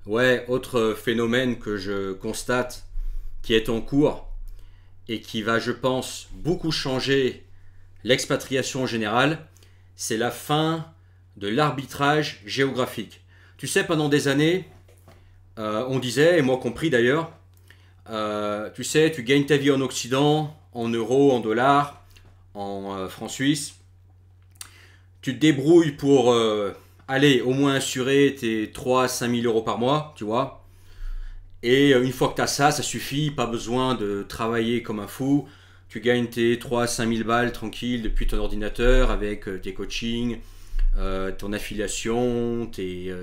Ouais, autre phénomène que je constate qui est en cours et qui va, je pense, beaucoup changer l'expatriation en général, c'est la fin de l'arbitrage géographique. Tu sais, pendant des années, on disait, et moi compris d'ailleurs, tu sais, tu gagnes ta vie en Occident, en euros, en dollars, en francs suisses. Tu te débrouilles pour aller au moins assurer tes 3 à 5 000 euros par mois, tu vois. Et une fois que tu as ça, ça suffit, pas besoin de travailler comme un fou. Tu gagnes tes 3 à 5 000 balles tranquille depuis ton ordinateur avec tes coachings, ton affiliation, tes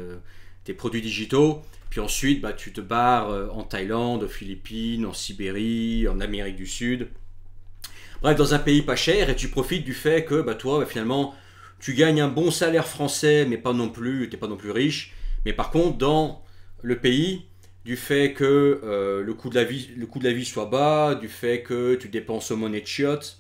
produits digitaux. Puis ensuite, bah, tu te barres en Thaïlande, aux Philippines, en Sibérie, en Amérique du Sud. Bref, dans un pays pas cher et tu profites du fait que bah, toi, bah, finalement, tu gagnes un bon salaire français, mais pas non plus, t'es pas non plus riche. Mais par contre, dans le pays, du fait que le coût de la vie soit bas, du fait que tu dépenses aux monnaies de chiottes,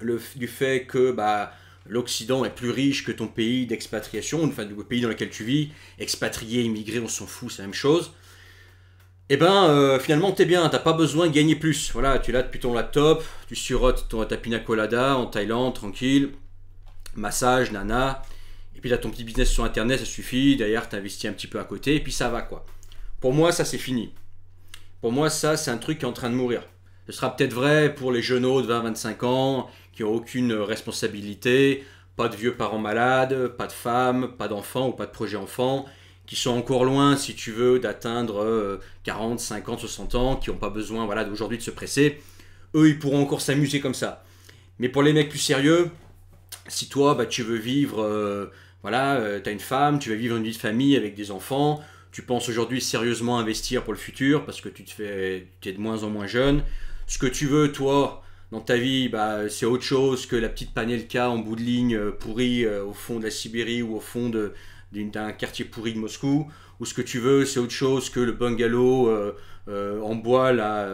du fait que bah, l'Occident est plus riche que ton pays d'expatriation, enfin le pays dans lequel tu vis, expatrié, immigré, on s'en fout, c'est la même chose. Et ben finalement t'es bien, t'as pas besoin de gagner plus. Voilà, tu es là depuis ton laptop, tu sirotes ta pina colada en Thaïlande, tranquille, massage, nana, et puis t'as ton petit business sur internet, ça suffit, derrière t'investis un petit peu à côté, et puis ça va quoi. Pour moi ça c'est fini. Pour moi ça c'est un truc qui est en train de mourir. Ce sera peut-être vrai pour les jeunes de 20-25 ans qui n'ont aucune responsabilité, pas de vieux parents malades, pas de femmes, pas d'enfants ou pas de projet enfant, qui sont encore loin, si tu veux, d'atteindre 40, 50, 60 ans, qui n'ont pas besoin voilà, d'aujourd'hui de se presser. Eux, ils pourront encore s'amuser comme ça. Mais pour les mecs plus sérieux, si toi, bah, tu veux vivre, voilà, tu as une femme, tu veux vivre une vie de famille avec des enfants, tu penses aujourd'hui sérieusement investir pour le futur parce que tu es de moins en moins jeune. Ce que tu veux, toi, dans ta vie, bah, c'est autre chose que la petite panelka en bout de ligne pourrie au fond de la Sibérie ou au fond d'un quartier pourri de Moscou. Ou ce que tu veux, c'est autre chose que le bungalow en bois là,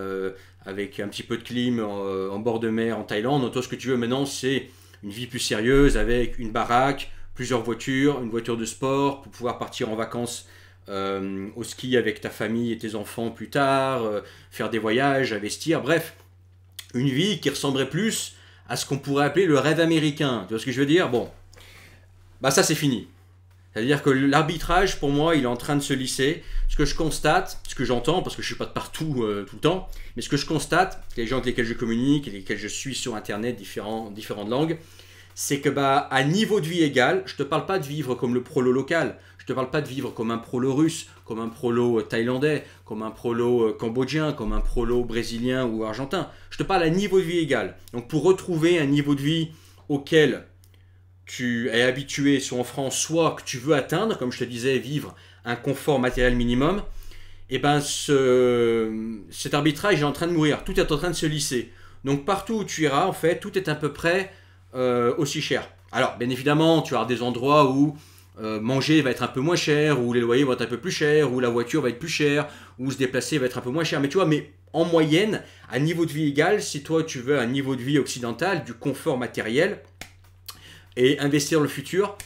avec un petit peu de clim en bord de mer en Thaïlande. Donc, toi, ce que tu veux maintenant, c'est une vie plus sérieuse avec une baraque, plusieurs voitures, une voiture de sport pour pouvoir partir en vacances au ski avec ta famille et tes enfants plus tard, faire des voyages, investir, bref, une vie qui ressemblerait plus à ce qu'on pourrait appeler le rêve américain. Tu vois ce que je veux dire? Bon, bah ça c'est fini. C'est-à-dire que l'arbitrage, pour moi, il est en train de se lisser. Ce que je constate, ce que j'entends, parce que je ne suis pas de partout tout le temps, mais ce que je constate, les gens avec lesquels je communique et lesquels je suis sur Internet, différentes langues, c'est que bah, à niveau de vie égal, je ne te parle pas de vivre comme le prolo local, je ne te parle pas de vivre comme un prolo russe, comme un prolo thaïlandais, comme un prolo cambodgien, comme un prolo brésilien ou argentin. Je te parle à niveau de vie égal. Donc pour retrouver un niveau de vie auquel tu es habitué, soit en France, soit que tu veux atteindre, comme je te disais, vivre un confort matériel minimum, et ben cet arbitrage est en train de mourir, tout est en train de se lisser. Donc partout où tu iras, en fait, tout est à peu près aussi cher. Alors, bien évidemment, tu auras des endroits où manger va être un peu moins cher, où les loyers vont être un peu plus chers, où la voiture va être plus chère, où se déplacer va être un peu moins cher. Mais tu vois, mais en moyenne, à niveau de vie égal, si toi tu veux un niveau de vie occidental, du confort matériel, et investir dans le futur,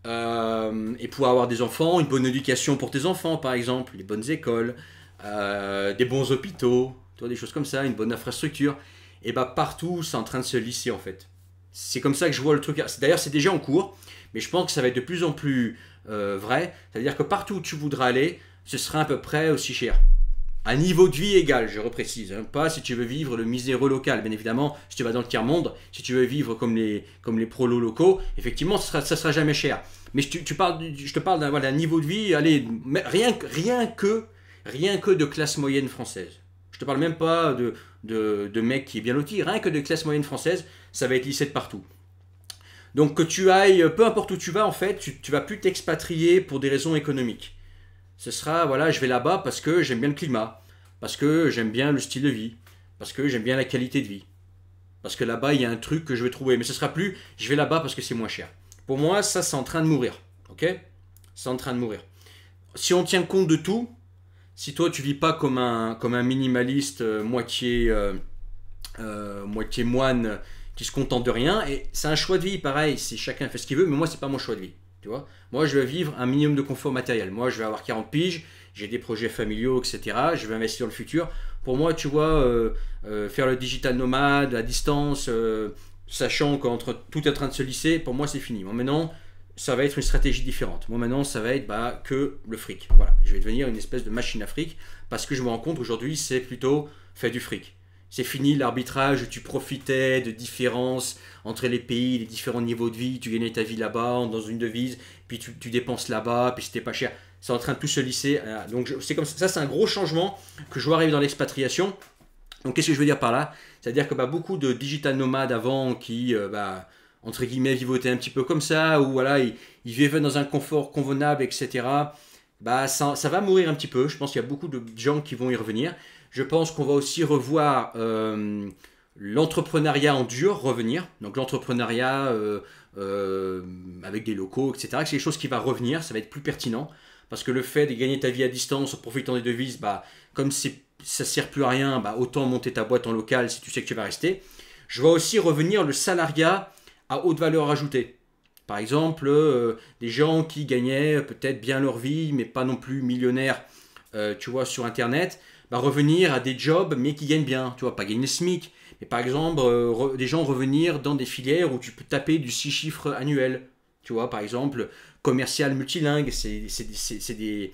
et pouvoir avoir des enfants, une bonne éducation pour tes enfants par exemple, des bonnes écoles, des bons hôpitaux, tu vois, des choses comme ça, une bonne infrastructure, et bah partout c'est en train de se lisser en fait. C'est comme ça que je vois le truc. D'ailleurs c'est déjà en cours, mais je pense que ça va être de plus en plus vrai. C'est-à-dire que partout où tu voudras aller, ce sera à peu près aussi cher. À niveau de vie égal, je reprécise, hein, pas si tu veux vivre le miséreux local. Bien évidemment, si tu vas dans le tiers-monde, si tu veux vivre comme les prolos locaux, effectivement, ça sera jamais cher. Mais je te parle d'un voilà, niveau de vie, allez, rien que de classe moyenne française. Je te parle même pas de mec qui est bien loti, rien que de classe moyenne française, ça va être lissé de partout. Donc que tu ailles, peu importe où tu vas, en fait, tu vas plus t'expatrier pour des raisons économiques. Ce sera, voilà, je vais là-bas parce que j'aime bien le climat, parce que j'aime bien le style de vie, parce que j'aime bien la qualité de vie, parce que là-bas, il y a un truc que je vais trouver. Mais ce sera plus, je vais là-bas parce que c'est moins cher. Pour moi, ça, c'est en train de mourir. Ok? C'est en train de mourir. Si on tient compte de tout, si toi, tu vis pas comme un minimaliste moitié moine qui se contente de rien, et c'est un choix de vie, pareil, si chacun fait ce qu'il veut, mais moi, c'est pas mon choix de vie. Tu vois, moi, je vais vivre un minimum de confort matériel. Moi, je vais avoir 40 piges, j'ai des projets familiaux, etc. Je vais investir dans le futur. Pour moi, tu vois, faire le digital nomade à distance, sachant qu'entre tout est en train de se lisser, pour moi, c'est fini. Moi, maintenant, ça va être une stratégie différente. Moi, maintenant, ça va être que le fric. Voilà, je vais devenir une espèce de machine à fric parce que je me rends compte aujourd'hui, c'est plutôt faire du fric. C'est fini l'arbitrage où tu profitais de différences entre les pays, les différents niveaux de vie. Tu gagnais ta vie là-bas, dans une devise, puis tu dépenses là-bas, puis c'était pas cher. C'est en train de tout se lisser. Donc c'est comme ça, c'est un gros changement que je vois arriver dans l'expatriation. Donc qu'est-ce que je veux dire par là? C'est-à-dire que beaucoup de digital nomades avant qui, entre guillemets, vivotaient un petit peu comme ça, ou voilà, ils vivaient dans un confort convenable, etc. Ça va mourir un petit peu. Je pense qu'il y a beaucoup de gens qui vont y revenir. Je pense qu'on va aussi revoir l'entrepreneuriat en dur revenir. Donc l'entrepreneuriat avec des locaux, etc. C'est quelque chose qui va revenir, ça va être plus pertinent. Parce que le fait de gagner ta vie à distance en profitant des devises, comme ça ne sert plus à rien, autant monter ta boîte en local si tu sais que tu vas rester. Je vois aussi revenir le salariat à haute valeur ajoutée. Par exemple, des gens qui gagnaient peut-être bien leur vie, mais pas non plus millionnaires, tu vois, sur Internet, revenir à des jobs, mais qui gagnent bien. Tu vois, pas gagner le SMIC, mais par exemple, des gens revenir dans des filières où tu peux taper du 6 chiffres annuels. Tu vois, par exemple, commercial multilingue, c'est des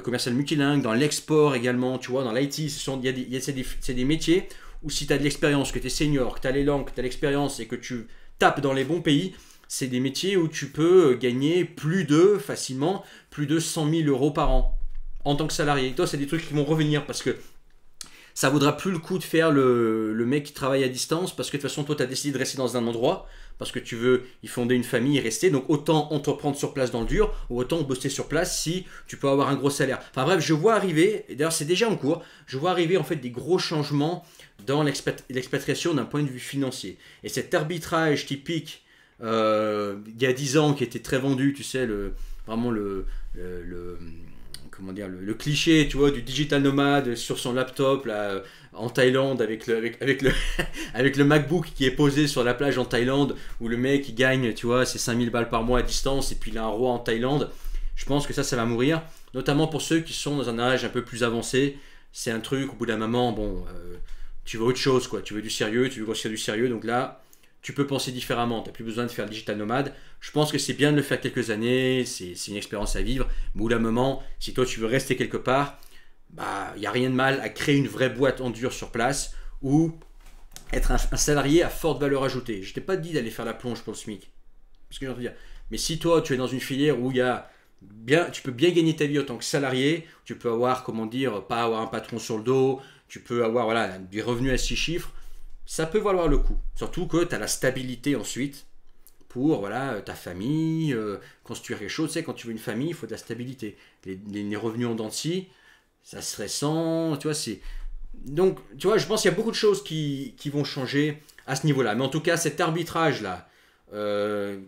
commercial multilingue, dans l'export également, tu vois, dans l'IT, c'est des métiers où si tu as de l'expérience, que tu es senior, que tu as les langues, que tu as l'expérience et que tu tapes dans les bons pays, c'est des métiers où tu peux gagner facilement plus de 100 000 euros par an en tant que salarié. Toi, c'est des trucs qui vont revenir parce que ça vaudra plus le coup de faire le mec qui travaille à distance parce que de toute façon, toi, tu as décidé de rester dans un endroit parce que tu veux y fonder une famille et rester. Donc, autant entreprendre sur place dans le dur ou autant bosser sur place si tu peux avoir un gros salaire. Enfin bref, je vois arriver, et d'ailleurs, c'est déjà en cours, je vois arriver en fait des gros changements dans l'expatriation d'un point de vue financier. Et cet arbitrage typique il y a 10 ans qui était très vendu, tu sais, vraiment comment dire, le cliché, tu vois, du digital nomade sur son laptop là, en Thaïlande avec le MacBook qui est posé sur la plage en Thaïlande où le mec il gagne, tu vois, ses 5000 balles par mois à distance et puis il a un roi en Thaïlande. Je pense que ça va mourir, notamment pour ceux qui sont dans un âge un peu plus avancé. C'est un truc, au bout d'un moment, tu veux autre chose, quoi. Tu veux du sérieux, tu veux grossir du sérieux, donc là, tu peux penser différemment, tu n'as plus besoin de faire le digital nomade. Je pense que c'est bien de le faire quelques années, c'est une expérience à vivre, mais au bout d'un moment, si toi tu veux rester quelque part, il n'y a rien de mal à créer une vraie boîte en dur sur place ou être un salarié à forte valeur ajoutée. Je ne t'ai pas dit d'aller faire la plonge pour le SMIC, parce que je veux dire. Mais si toi tu es dans une filière où tu peux bien gagner ta vie en tant que salarié, tu peux avoir, pas avoir un patron sur le dos, tu peux avoir des revenus à 6 chiffres, ça peut valoir le coup. Surtout que tu as la stabilité ensuite pour ta famille, construire quelque chose. Tu sais, quand tu veux une famille, il faut de la stabilité. Les revenus en dents de scie, ça se ressent. Tu vois, donc, tu vois, je pense qu'il y a beaucoup de choses qui vont changer à ce niveau-là. Mais en tout cas, cet arbitrage-là,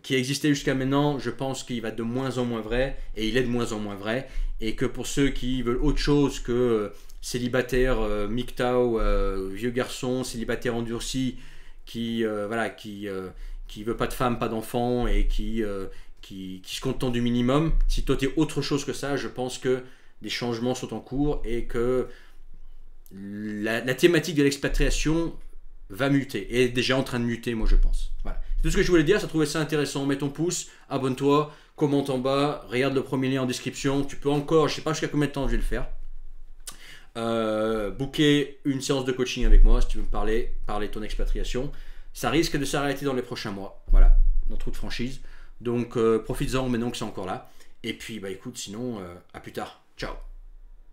qui existait jusqu'à maintenant, je pense qu'il va de moins en moins vrai. Et il est de moins en moins vrai. Et que pour ceux qui veulent autre chose que célibataire MGTOW, vieux garçon, célibataire endurci, qui veut pas de femme, pas d'enfant et qui se contente du minimum. Si toi t'es autre chose que ça, je pense que des changements sont en cours et que la thématique de l'expatriation va muter et est déjà en train de muter, moi je pense. Voilà. C'est tout ce que je voulais dire. Ça trouvait ça intéressant. Mets ton pouce, abonne-toi, commente en bas, regarde le premier lien en description. Tu peux encore, je sais pas jusqu'à combien de temps je vais le faire. Booker une séance de coaching avec moi si tu veux me parler de ton expatriation. Ça risque de s'arrêter dans les prochains mois. Voilà, notre route de franchise. Donc profites-en maintenant que c'est encore là. Et puis écoute, sinon à plus tard. Ciao.